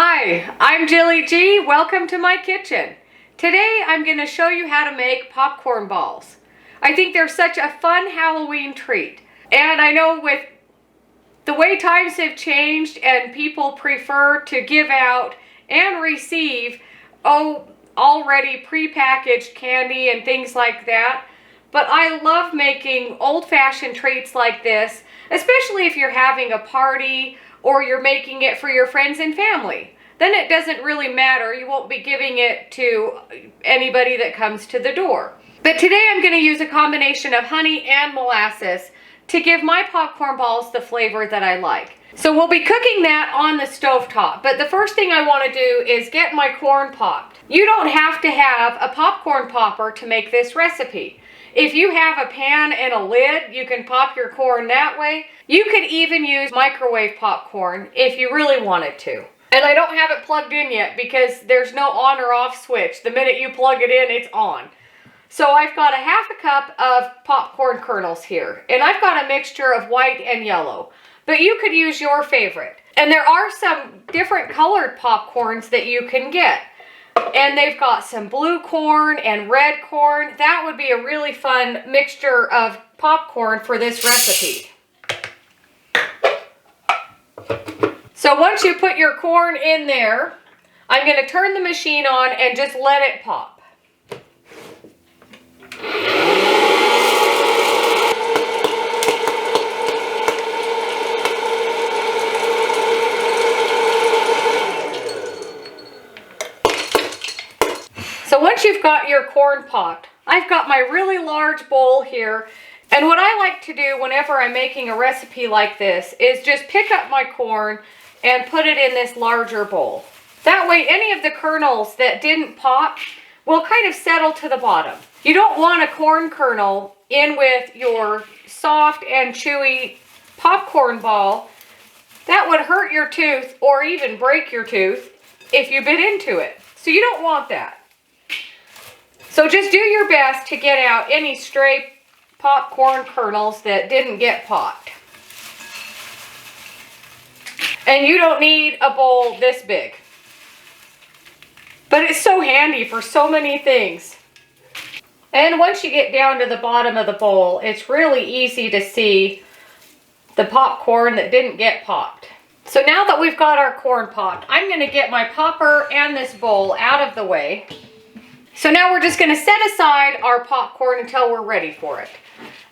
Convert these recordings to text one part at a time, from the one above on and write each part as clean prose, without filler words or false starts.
Hi, I'm Jilly G. Welcome to my kitchen. Today I'm going to show you how to make popcorn balls. I think they're such a fun Halloween treat. And I know with the way times have changed and people prefer to give out and receive, already prepackaged candy and things like that. But I love making old-fashioned treats like this, especially if you're having a party or you're making it for your friends and family. Then it doesn't really matter. You won't be giving it to anybody that comes to the door. But today I'm going to use a combination of honey and molasses to give my popcorn balls the flavor that I like. So we'll be cooking that on the stovetop. But the first thing I want to do is get my corn popped. You don't have to have a popcorn popper to make this recipe. If you have a pan and a lid, you can pop your corn that way. You could even use microwave popcorn if you really wanted to. And I don't have it plugged in yet because there's no on or off switch. The minute you plug it in, it's on. So I've got a half a cup of popcorn kernels here. And I've got a mixture of white and yellow. But you could use your favorite. And there are some different colored popcorns that you can get. And they've got some blue corn and red corn. That would be a really fun mixture of popcorn for this recipe. So once you put your corn in there, I'm going to turn the machine on and just let it pop. So once you've got your corn popped, I've got my really large bowl here. And what I like to do whenever I'm making a recipe like this is just pick up my corn and put it in this larger bowl. That way any of the kernels that didn't pop will kind of settle to the bottom. You don't want a corn kernel in with your soft and chewy popcorn ball. That would hurt your tooth or even break your tooth if you bit into it. So you don't want that. So just do your best to get out any stray popcorn kernels that didn't get popped. And you don't need a bowl this big. But it's so handy for so many things. And once you get down to the bottom of the bowl, it's really easy to see the popcorn that didn't get popped. So now that we've got our corn popped, I'm going to get my popper and this bowl out of the way. So now we're just going to set aside our popcorn until we're ready for it.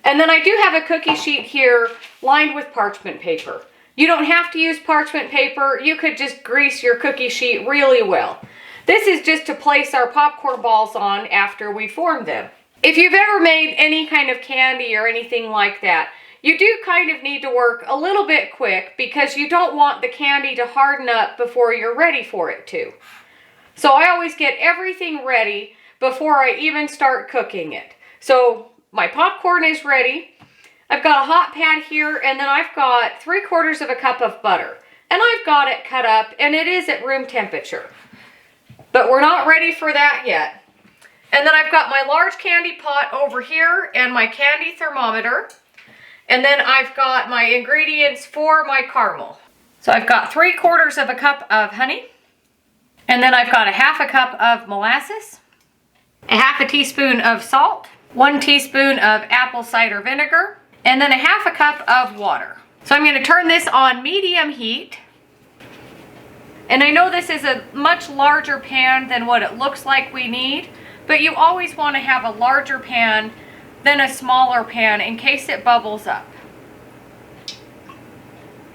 And then I do have a cookie sheet here lined with parchment paper. You don't have to use parchment paper. You could just grease your cookie sheet really well. This is just to place our popcorn balls on after we form them. If you've ever made any kind of candy or anything like that, you do kind of need to work a little bit quick because you don't want the candy to harden up before you're ready for it to. So I always get everything ready before I even start cooking it. So my popcorn is ready. I've got a hot pan here, and then I've got 3/4 of a cup of butter. And I've got it cut up, and it is at room temperature. But we're not ready for that yet. And then I've got my large candy pot over here and my candy thermometer. And then I've got my ingredients for my caramel. So I've got 3/4 of a cup of honey. And then I've got a half a cup of molasses, a half a teaspoon of salt, 1 teaspoon of apple cider vinegar, and then a half a cup of water. So I'm going to turn this on medium heat. And I know this is a much larger pan than what it looks like we need, but you always want to have a larger pan than a smaller pan in case it bubbles up.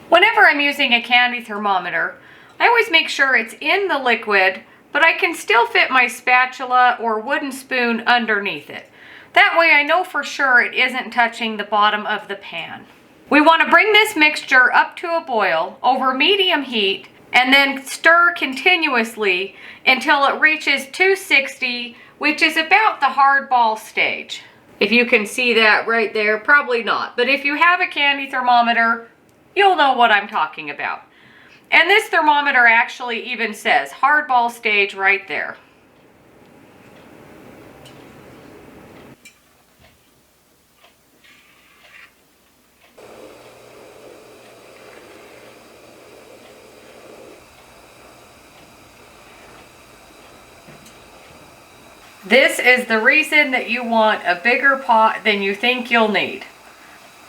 Whenever I'm using a candy thermometer, I always make sure it's in the liquid, but I can still fit my spatula or wooden spoon underneath it. That way I know for sure it isn't touching the bottom of the pan. We want to bring this mixture up to a boil over medium heat and then stir continuously until it reaches 260, which is about the hard ball stage. If you can see that right there, probably not. But if you have a candy thermometer, you'll know what I'm talking about. And this thermometer actually even says hard ball stage right there. This is the reason that you want a bigger pot than you think you'll need.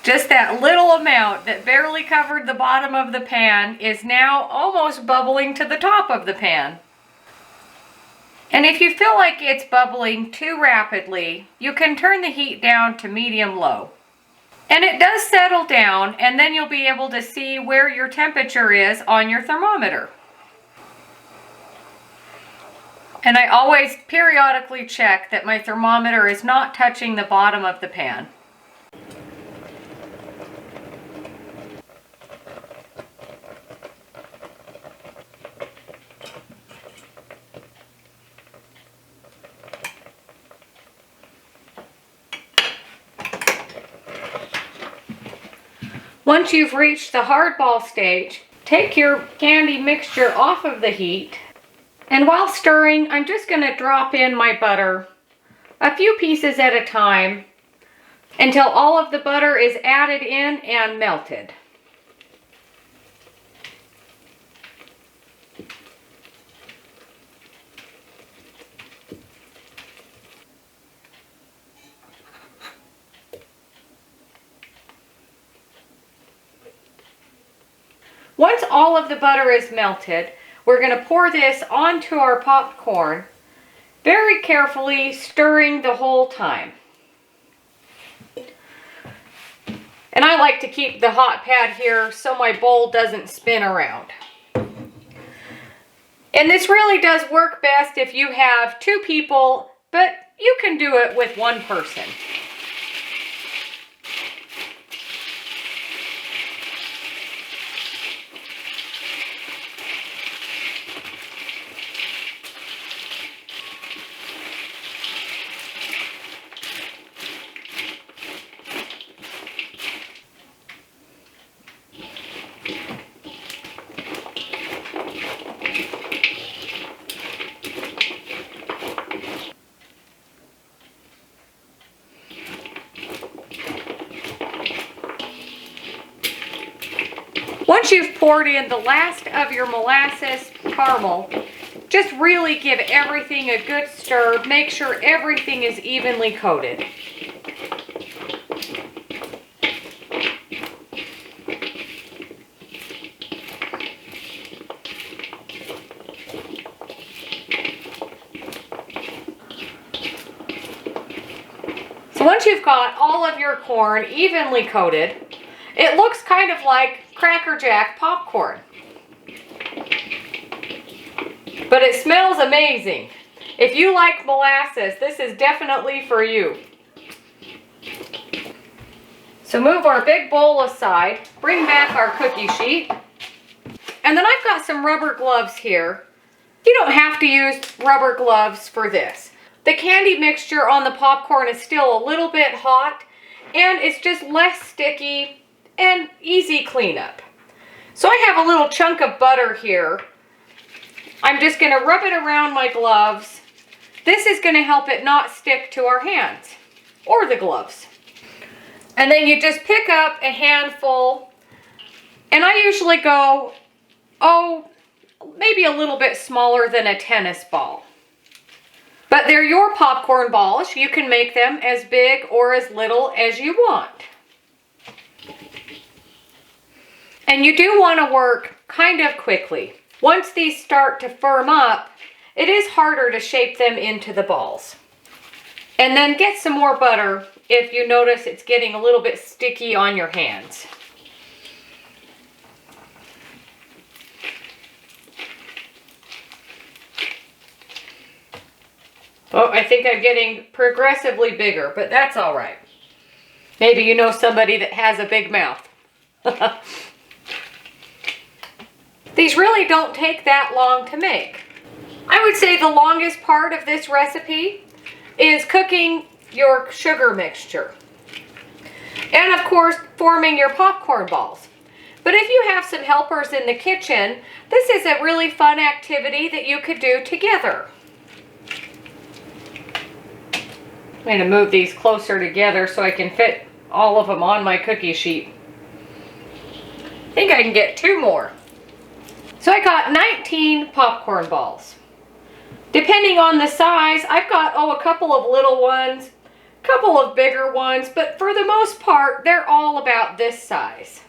Just that little amount that barely covered the bottom of the pan is now almost bubbling to the top of the pan. And if you feel like it's bubbling too rapidly, you can turn the heat down to medium-low. And it does settle down, and then you'll be able to see where your temperature is on your thermometer. And I always periodically check that my thermometer is not touching the bottom of the pan. Once you've reached the hardball stage, take your candy mixture off of the heat. And while stirring, I'm just going to drop in my butter, a few pieces at a time, until all of the butter is added in and melted. Once all of the butter is melted, we're going to pour this onto our popcorn, very carefully stirring the whole time. And I like to keep the hot pad here so my bowl doesn't spin around. And this really does work best if you have 2 people, but you can do it with 1 person. Once you've poured in the last of your molasses caramel, just really give everything a good stir. Make sure everything is evenly coated. So once you've got all of your corn evenly coated, it looks kind of like Cracker Jack popcorn. But it smells amazing. If you like molasses, this is definitely for you. So move our big bowl aside, bring back our cookie sheet, and then I've got some rubber gloves here. You don't have to use rubber gloves for this. The candy mixture on the popcorn is still a little bit hot, and it's just less sticky and easy cleanup. So I have a little chunk of butter here. I'm just going to rub it around my gloves. This is going to help it not stick to our hands or the gloves. And then you just pick up a handful, and I usually go, maybe a little bit smaller than a tennis ball. But they're your popcorn balls. You can make them as big or as little as you want. And you do want to work kind of quickly. Once these start to firm up, it is harder to shape them into the balls. And then get some more butter if you notice it's getting a little bit sticky on your hands. Oh, I think I'm getting progressively bigger, but that's all right. Maybe you know somebody that has a big mouth. These really don't take that long to make. I would say the longest part of this recipe is cooking your sugar mixture. And of course, forming your popcorn balls. But if you have some helpers in the kitchen, this is a really fun activity that you could do together. I'm going to move these closer together so I can fit all of them on my cookie sheet. I think I can get 2 more. So I got 19 popcorn balls. Depending on the size, I've got, a couple of little ones, a couple of bigger ones, but for the most part, they're all about this size.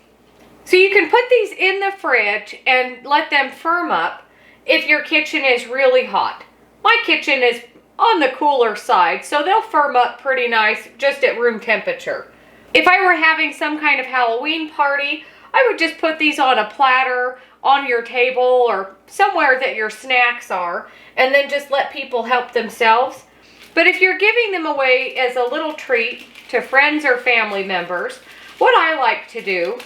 So you can put these in the fridge and let them firm up if your kitchen is really hot. My kitchen is on the cooler side, so they'll firm up pretty nice just at room temperature. If I were having some kind of Halloween party, I would just put these on a platter on your table or somewhere that your snacks are, and then just let people help themselves. But if you're giving them away as a little treat to friends or family members, what I like to do,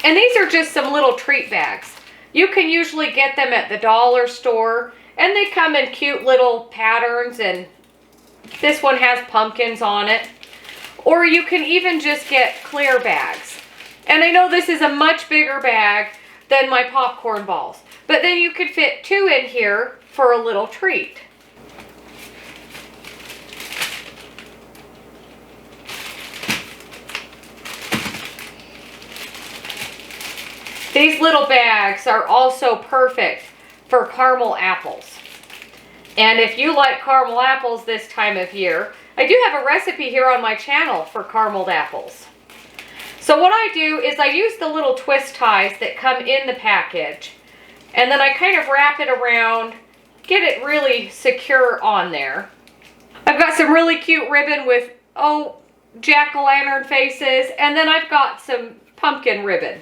and these are just some little treat bags. You can usually get them at the dollar store, and they come in cute little patterns, and this one has pumpkins on it. Or you can even just get clear bags. And I know this is a much bigger bag than my popcorn balls, but then you could fit 2 in here for a little treat. These little bags are also perfect for caramel apples. And if you like caramel apples this time of year, I do have a recipe here on my channel for carameled apples. So what I do is I use the little twist ties that come in the package, and then I kind of wrap it around, get it really secure on there. I've got some really cute ribbon with, jack-o'-lantern faces, and then I've got some pumpkin ribbon.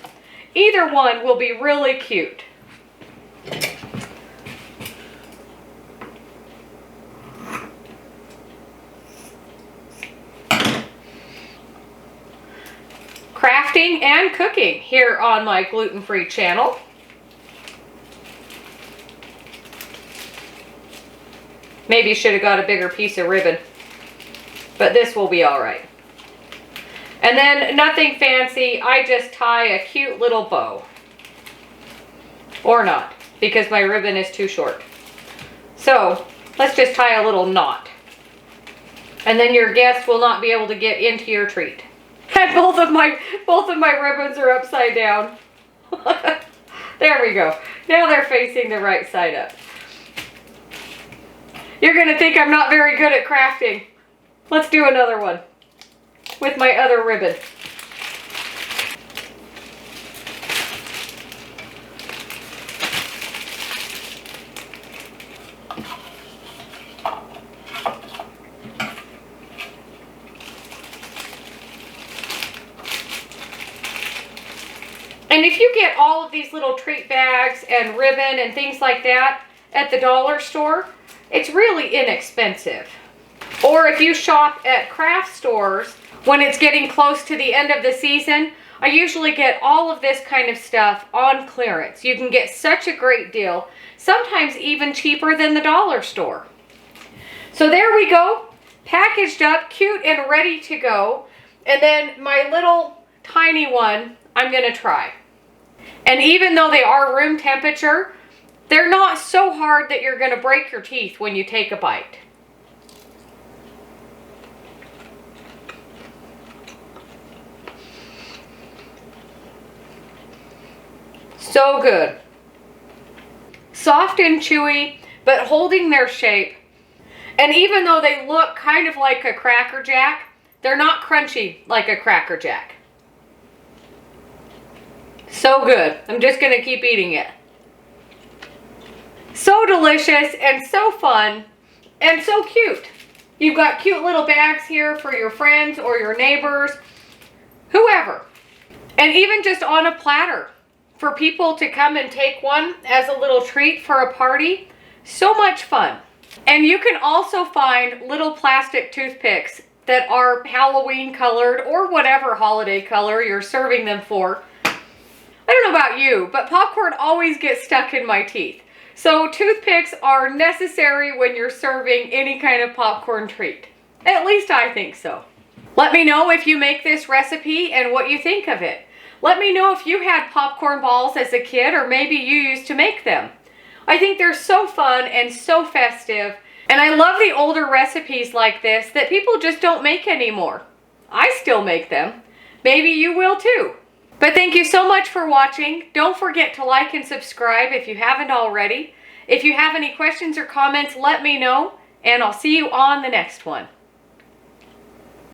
Either one will be really cute. Crafting and cooking here on my gluten-free channel. Maybe should have got a bigger piece of ribbon, but this will be all right. And then nothing fancy, I just tie a cute little bow. Or not, because my ribbon is too short. So let's just tie a little knot. And then your guest will not be able to get into your treat. And both of my ribbons are upside down. There we go. Now they're facing the right side up. You're going to think I'm not very good at crafting. Let's do another one with my other ribbon. And if you get all of these little treat bags and ribbon and things like that at the dollar store, it's really inexpensive. Or if you shop at craft stores, when it's getting close to the end of the season, I usually get all of this kind of stuff on clearance. You can get such a great deal, sometimes even cheaper than the dollar store. So there we go, packaged up, cute and ready to go. And then my little tiny one, I'm gonna try. And even though they are room temperature, they're not so hard that you're gonna break your teeth when you take a bite. So good. Soft and chewy, but holding their shape. And even though they look kind of like a Cracker Jack, they're not crunchy like a Cracker Jack. So good. I'm just going to keep eating it. So delicious and so fun and so cute. You've got cute little bags here for your friends or your neighbors, whoever. And even just on a platter for people to come and take one as a little treat for a party. So much fun. And you can also find little plastic toothpicks that are Halloween colored or whatever holiday color you're serving them for. I don't know about you, but popcorn always gets stuck in my teeth. So toothpicks are necessary when you're serving any kind of popcorn treat. At least I think so. Let me know if you make this recipe and what you think of it. Let me know if you had popcorn balls as a kid or maybe you used to make them. I think they're so fun and so festive. And I love the older recipes like this that people just don't make anymore. I still make them. Maybe you will too. But thank you so much for watching. Don't forget to like and subscribe if you haven't already. If you have any questions or comments, let me know, and I'll see you on the next one.